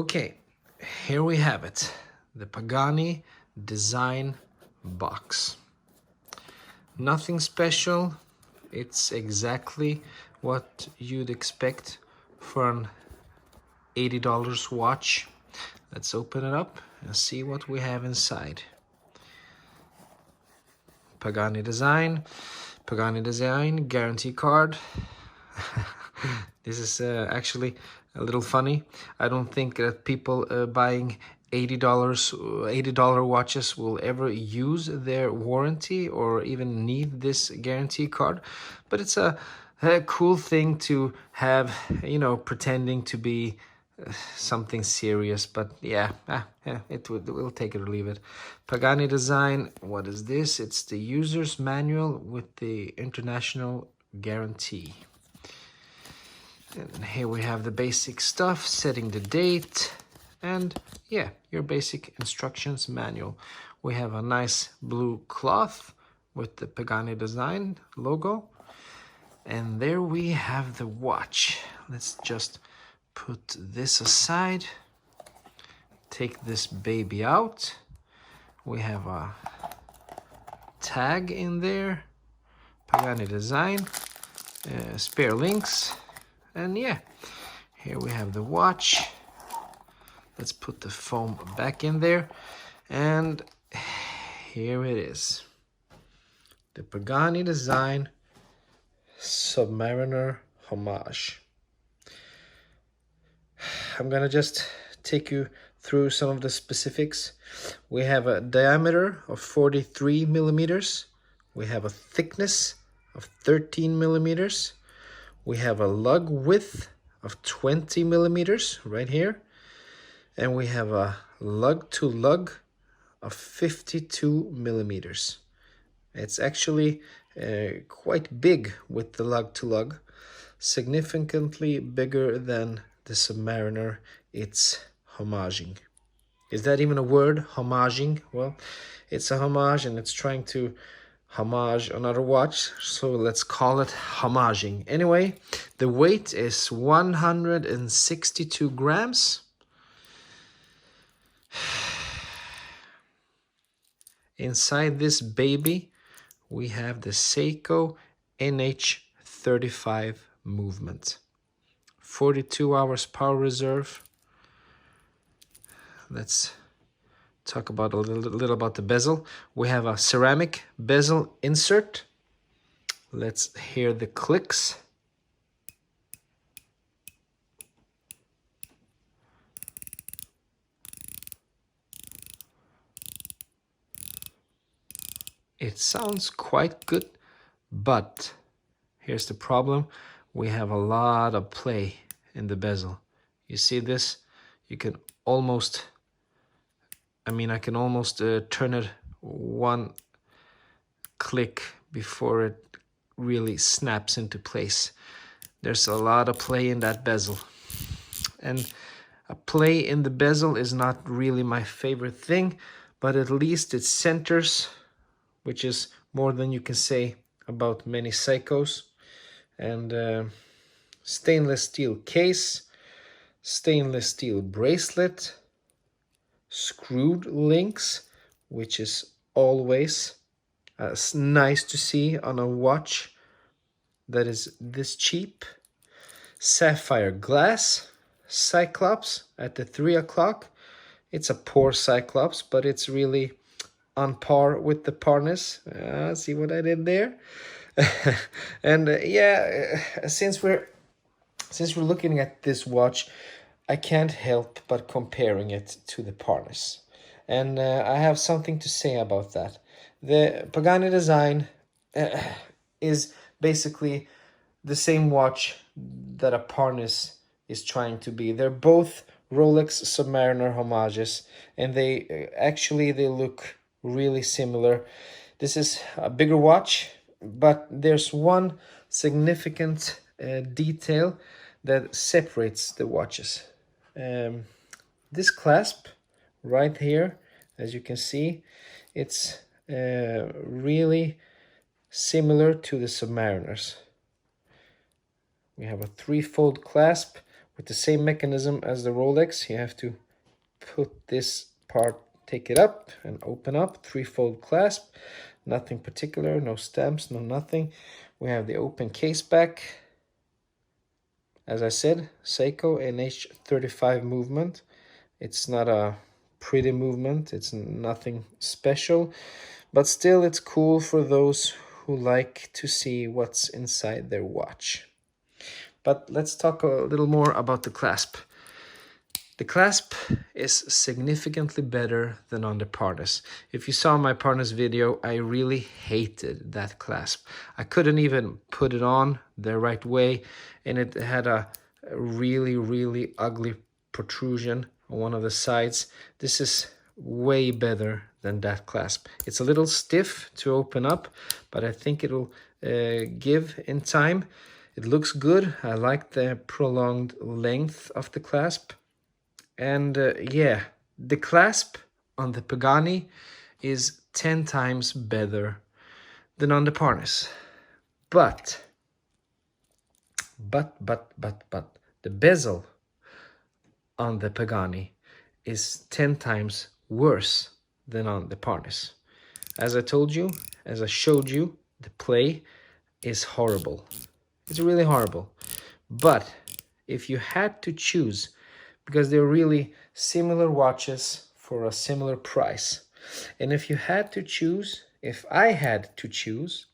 Okay, here we have it, the Pagani design box. Nothing special, it's exactly what you'd expect for an $80 watch. Let's open it up and see what we have inside. Pagani design guarantee card. This is actually a little funny. I don't think that people buying $80 watches will ever use their warranty or even need this guarantee card, but it's a cool thing to have, you know, pretending to be something serious. But yeah, we'll take it or leave it. Pagani design, what is this? It's the user's manual with the international guarantee. And here we have the basic stuff, setting the date, and yeah, your basic instructions manual. We have a nice blue cloth with the Pagani design logo. And there we have the watch. Let's just put this aside. Take this baby out. We have a tag in there, Pagani design, spare links. And yeah, here we have the watch. Let's put the foam back in there. And here it is. The Pagani design Submariner homage. I'm gonna just take you through some of the specifics. We have a diameter of 43 millimeters. We have a thickness of 13 millimeters. We have a lug width of 20 millimeters right here. And we have a lug to lug of 52 millimeters. It's actually quite big with the lug to lug, significantly bigger than the Submariner it's homaging. Is that even a word, homaging? Well, it's a homage and it's trying to homage another watch, so let's call it homaging. Anyway, the weight is 162 grams. Inside this baby, we have the Seiko NH35 movement. 42 hours power reserve. Let's talk about a little about the bezel. We have a ceramic bezel insert. Let's hear the clicks. It sounds quite good, but here's the problem. We have a lot of play in the bezel. You see this? You can almost, I can almost turn it one click before it really snaps into place. There's a lot of play in that bezel. And a play in the bezel is not really my favorite thing, but at least it centers, which is more than you can say about many Seikos. And stainless steel case, stainless steel bracelet, screwed links, which is always nice to see on a watch that is this cheap. Sapphire glass, Cyclops at the 3 o'clock. It's a poor Cyclops, but it's really on par with the Parnis. See what I did there? And since we're looking at this watch, I can't help but comparing it to the Parnis. And I have something to say about that. The Pagani design is basically the same watch that a Parnis is trying to be. They're both Rolex Submariner homages, and they look really similar. This is a bigger watch, but there's one significant detail that separates the watches. This clasp right here, as you can see, it's really similar to the Submariners. We have a 3-fold clasp with the same mechanism as the Rolex. You have to put this part, take it up and open up, three-fold clasp, nothing particular, no stamps, no nothing. We have the open case back. As I said, Seiko NH35 movement. It's not a pretty movement, it's nothing special, but still it's cool for those who like to see what's inside their watch. But let's talk a little more about the clasp. The clasp is significantly better than on the Parnis. If you saw my Parnis video, I really hated that clasp. I couldn't even put it on the right way, and it had a really ugly protrusion on one of the sides. This is way better than that clasp. It's a little stiff to open up, but I think it'll give in time. It looks good. I like the prolonged length of the clasp. And yeah, the clasp on the Pagani is 10 times better than on the Parnis. But the bezel on the Pagani is 10 times worse than on the Parnis. As I told you, as I showed you, the play is horrible. It's really horrible. But if you had to choose, because they're really similar watches for a similar price, and if you had to choose, if I had to choose,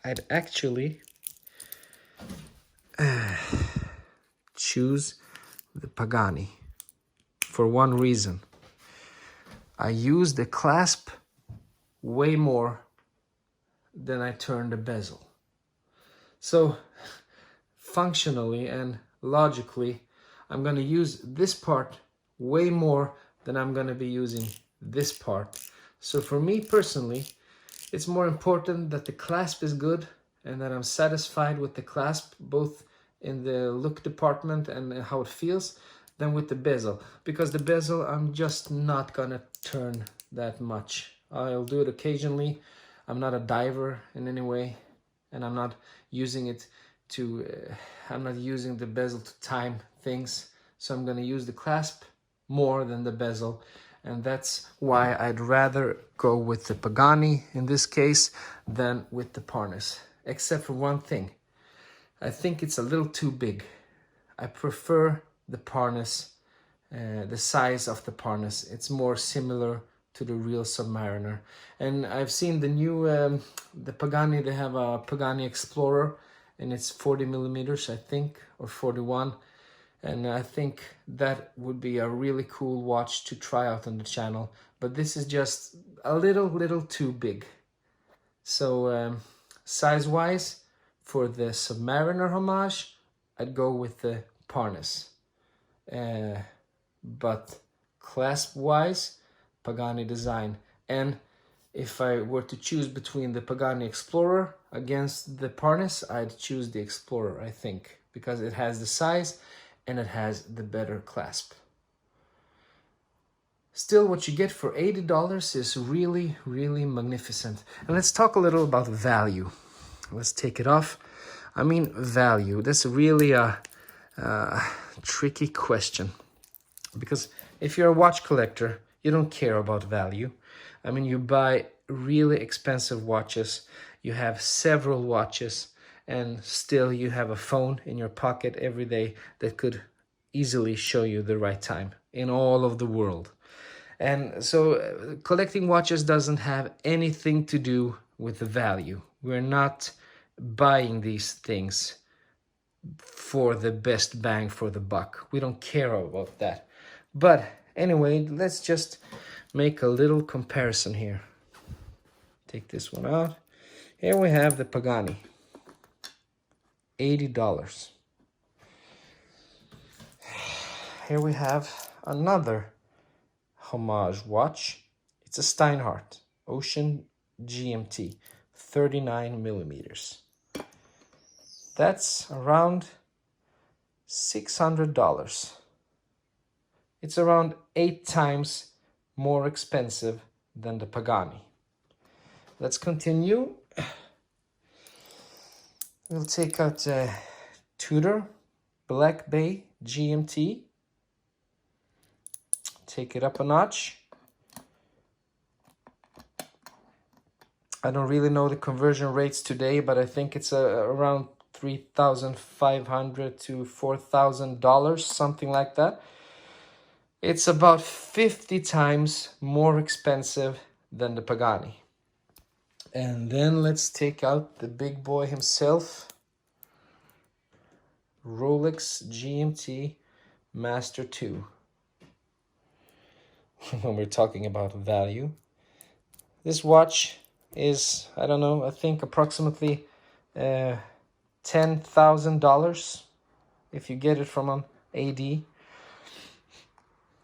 I'd actually choose the Pagani for one reason. I use the clasp way more than I turn the bezel. So functionally and logically, I'm going to use this part way more than I'm going to be using this part. So for me personally, it's more important that the clasp is good and that I'm satisfied with the clasp, both in the look department and how it feels, than with the bezel. Because the bezel, I'm just not going to turn that much. I'll do it occasionally. I'm not a diver in any way, and I'm not using it to, I'm not using the bezel to time things. So I'm going to use the clasp more than the bezel. And that's why I'd rather go with the Pagani in this case than with the Parnis. Except for one thing. I think it's a little too big. I prefer the Parnis, the size of the Parnis. It's more similar to the real Submariner. And I've seen the new, the Pagani, they have a Pagani Explorer, and it's 40 millimeters, I think, or 41. And I think that would be a really cool watch to try out on the channel. But this is just a little too big. So size-wise, for the Submariner homage, I'd go with the Parnis. But clasp-wise, Pagani design. And if I were to choose between the Pagani Explorer against the Parnis, I'd choose the Explorer, I think. Because it has the size and it has the better clasp. Still, what you get for $80 is really magnificent. And let's talk a little about value. Let's take it off. I mean, value. That's really a tricky question. Because if you're a watch collector, you don't care about value. I mean, you buy really expensive watches. You have several watches. And still you have a phone in your pocket every day that could easily show you the right time in all of the world. And so collecting watches doesn't have anything to do with the value. We're not buying these things for the best bang for the buck. We don't care about that. But anyway, let's just make a little comparison here. Take this one out. Here we have the Pagani. $80. Here we have another homage watch. It's a Steinhardt Ocean GMT, 39 millimeters. That's around $600. It's around 8 times more expensive than the Pagani. Let's continue. We'll take out Tudor Black Bay GMT. Take it up a notch. I don't really know the conversion rates today, but I think it's around $3,500 to $4,000, something like that. It's about 50 times more expensive than the Pagani. And then let's take out the big boy himself, Rolex GMT Master 2. When we're talking about value, this watch is, I don't know, I think approximately $10,000 if you get it from an AD,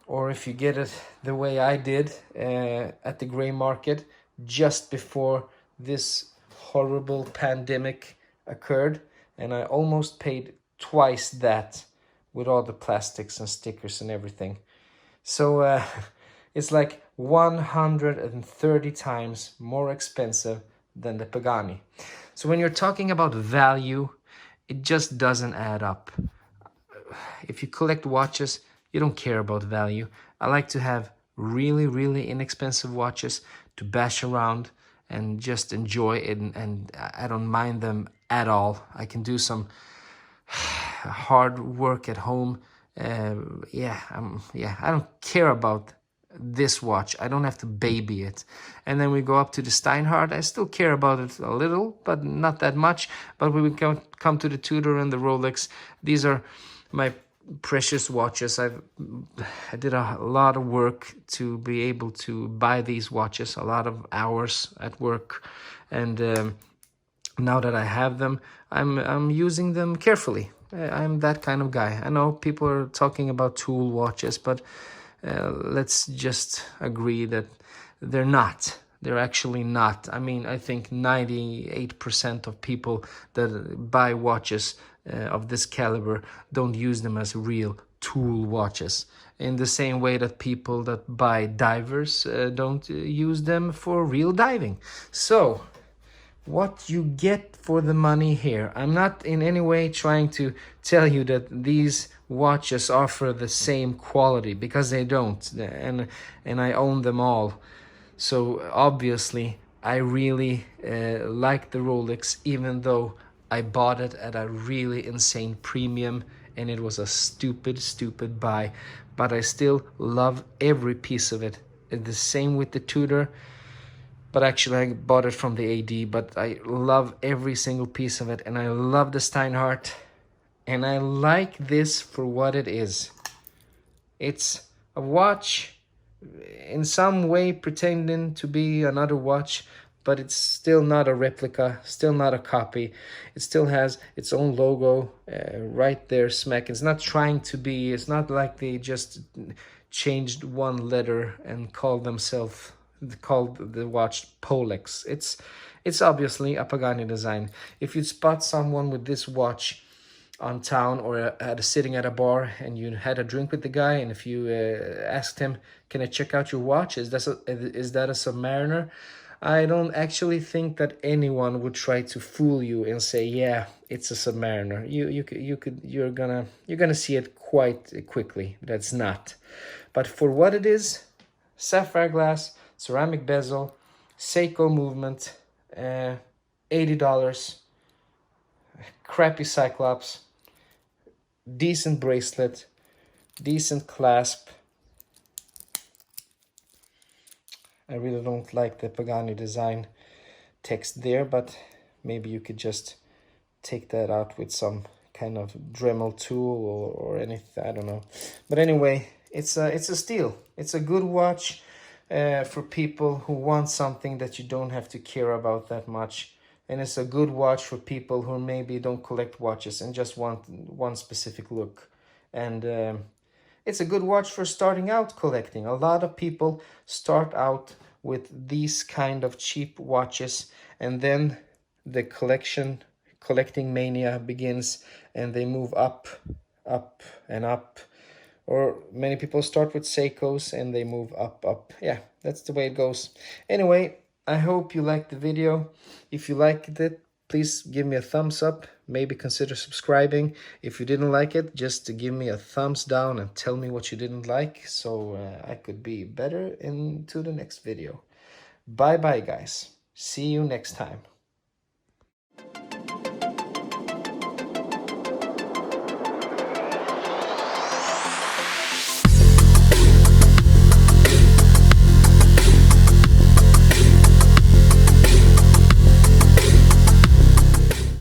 or if you get it the way I did at the gray market just before this horrible pandemic occurred, and I almost paid twice that with all the plastics and stickers and everything. So it's like 130 times more expensive than the Pagani. So when you're talking about value, it just doesn't add up. If you collect watches, you don't care about value. I like to have really, really inexpensive watches to bash around and just enjoy it, and I don't mind them at all. I can do some hard work at home. I don't care about this watch. I don't have to baby it. And then we go up to the Steinhardt. I still care about it a little, but not that much. But when we come to the Tudor and the Rolex, these are my precious watches. I did a lot of work to be able to buy these watches, a lot of hours at work, and now that I have them, I'm using them carefully. I'm that kind of guy. I know people are talking about tool watches, but let's just agree that they're not. They're actually not. I mean, I think 98% of people that buy watches of this caliber don't use them as real tool watches. In the same way that people that buy divers don't use them for real diving. So, what you get for the money here. I'm not in any way trying to tell you that these watches offer the same quality, because they don't, and I own them all. So obviously I really like the Rolex, even though I bought it at a really insane premium and it was a stupid buy, but I still love every piece of it. And the same with the Tudor. But actually I bought it from the AD, but I love every single piece of it, and I love the Steinhardt, and I like this for what it is. It's a watch in some way pretending to be another watch, but it's still not a replica, still not a copy. It still has its own logo right there smack. It's not trying to be, it's not like they just changed one letter and called the watch Polex. It's obviously a Pagani design. If you spot someone with this watch on town or sitting at a bar and you had a drink with the guy, and if you asked him, can I check out your watch? Is that a Submariner? I don't actually think that anyone would try to fool you and say, yeah, it's a Submariner. You're gonna see it quite quickly. That's not. But for what it is, sapphire glass, ceramic bezel, Seiko movement, $80, crappy Cyclops, decent bracelet, decent clasp. I really don't like the Pagani design text there, but maybe you could just take that out with some kind of Dremel tool or anything, I don't know. But anyway, it's a steal. It's a good watch for people who want something that you don't have to care about that much. And it's a good watch for people who maybe don't collect watches and just want one specific look. And it's a good watch for starting out collecting. A lot of people start out with these kind of cheap watches, and then the collecting mania begins, and they move up and up. Or many people start with Seikos and they move up. Yeah, that's the way it goes. Anyway, I hope you liked the video. If you liked it, Please give me a thumbs up, maybe consider subscribing. If you didn't like it, just give me a thumbs down and tell me what you didn't like, so I could be better into the next video. Bye bye guys, see you next time.